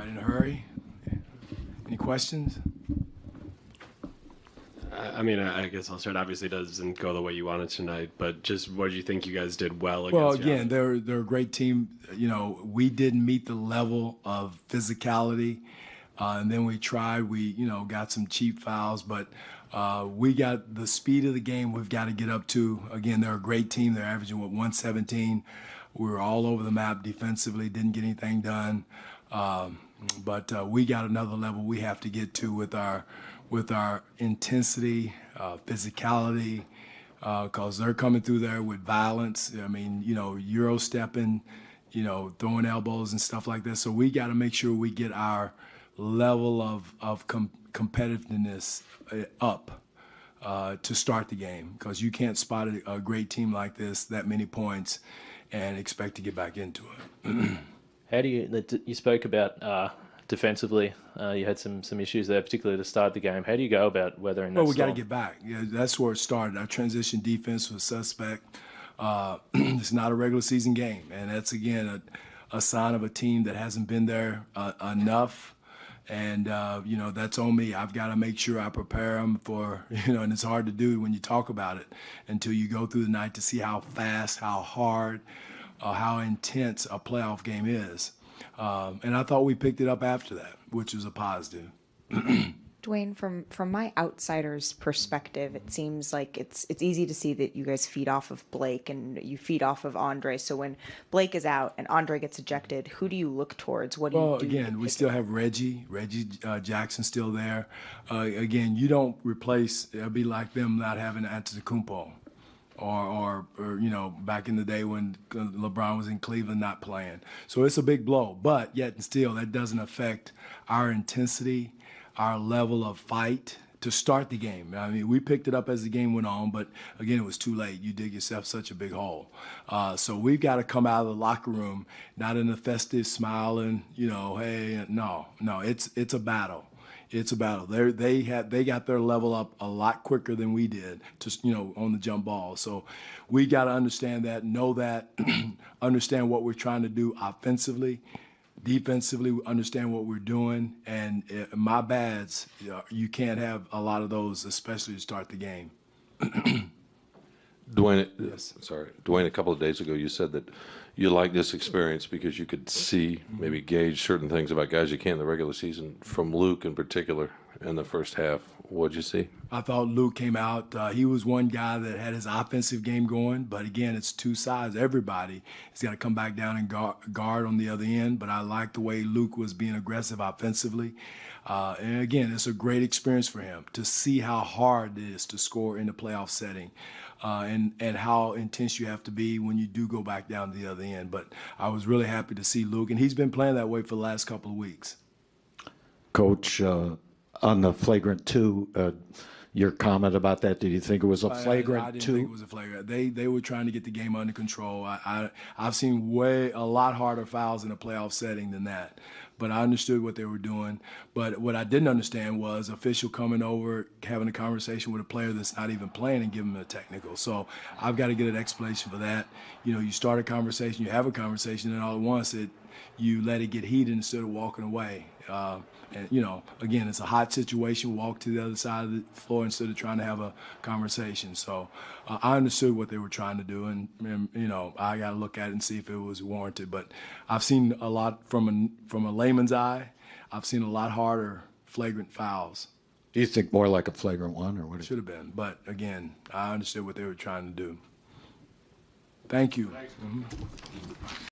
right, in a hurry. Any questions? I mean, I guess I'll start. Obviously, it doesn't go the way you wanted tonight, but just what do you think you guys did well against? Well, again, they're a great team. You know, we didn't meet the level of physicality, and then we tried. We got some cheap fouls, but we got the speed of the game. We've got to get up to. Again, they're a great team. They're averaging 117. We were all over the map defensively. Didn't get anything done, but we got another level we have to get to with our intensity, physicality, because they're coming through there with violence. I mean, Euro stepping, throwing elbows and stuff like that. So we got to make sure we get our level of competitiveness up to start the game, because you can't spot a great team like this that many points and expect to get back into it. How do you spoke about defensively, you had some issues there, particularly to start the game. How do you go about weathering that Well, we got to storm? get back. Yeah, that's where it started. Our transition defense was suspect. It's not a regular season game, and that's, again, a sign of a team that hasn't been there enough. And, that's on me. I've got to make sure I prepare them for, and it's hard to do when you talk about it until you go through the night to see how fast, how hard, how intense a playoff game is. And I thought we picked it up after that, which was a positive. Dwane, from my outsider's perspective, it seems like it's easy to see that you guys feed off of Blake and you feed off of Andre. So when Blake is out and Andre gets ejected, who do you look towards? What do you do? Well, again, we still have Reggie Jackson still there. Again, you don't replace. It'll be like them not having Antetokounmpo, or back in the day when LeBron was in Cleveland not playing. So it's a big blow, but yet and still that doesn't affect our intensity, our level of fight to start the game. I mean, we picked it up as the game went on, but again, it was too late. You dig yourself such a big hole. So we've got to come out of the locker room not in a festive smiling, hey, no, it's a battle. It's a battle. They got their level up a lot quicker than we did, on the jump ball. So we got to understand that, know that, understand what we're trying to do offensively, defensively, understand what we're doing. And my bads, you can't have a lot of those, especially to start the game. Dwane, Yes. Dwane, a couple of days ago you said that you like this experience because you could see, maybe gauge certain things about guys you can't in the regular season. From Luke in particular in the first half, what'd you see? I thought Luke came out. He was one guy that had his offensive game going, but again, it's two sides. Everybody has got to come back down and guard on the other end, but I like the way Luke was being aggressive offensively. And again, it's a great experience for him to see how hard it is to score in the playoff setting. And how intense you have to be when you do go back down to the other end. But I was really happy to see Luke, and he's been playing that way for the last couple of weeks. Coach, on the flagrant two, your comment about that, did you think it was a flagrant I didn't two? think it was a flagrant. They were trying to get the game under control. I've seen a lot harder fouls in a playoff setting than that. But I understood what they were doing. But what I didn't understand was official coming over, having a conversation with a player that's not even playing and giving him a technical. So I've got to get an explanation for that. You start a conversation, you have a conversation, and all at once you let it get heated instead of walking away. And, again, it's a hot situation. Walk to the other side of the floor instead of trying to have a conversation. So I understood what they were trying to do, and I got to look at it and see if it was warranted. But I've seen a lot from a layman's eye. I've seen a lot harder flagrant fouls. Do you think more like a flagrant one, or what? Should have been. But, again, I understood what they were trying to do. Thank you.